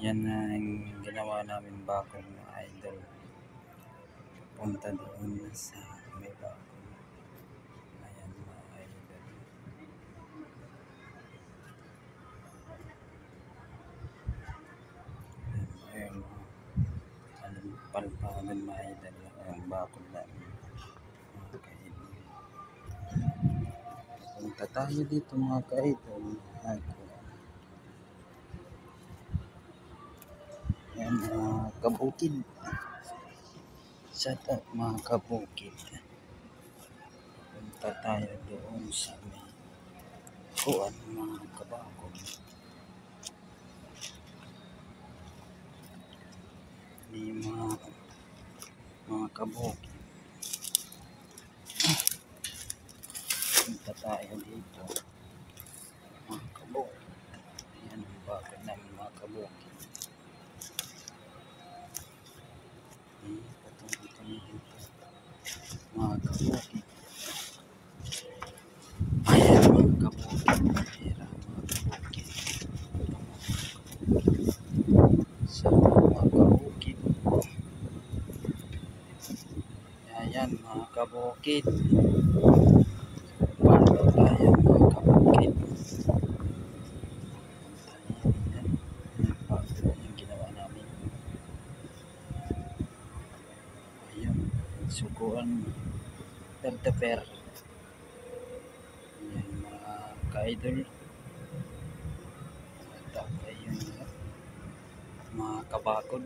Yan na ang ginawa namin bakod na idol. Punta doon sa may bakod. Ayan mga idol. Ayan palpagan mga idol. Ayan bakod namin. Mga kaidol. Punta tayo dito mga kaidol. Ayan mga kabukid. Shout out mga kabukid. Punta tayo doon sa may kuwan mga kabakod. Ni mga kabukid. Punta tayo dito mga kabukid. Ayan ang bakod namin mga kabukid. Patungkol kami dito mga kabukid. Ayan mga kabukid. Ayan mga kabukid. Sa mga kabukid. Ayan mga kabukid. Paano tayo mga kabukid? Ayan. Paano yung ginawa namin. Ayan. Sukuan. Per. Ayan mga ka-idol. Ito yung mga kabakod.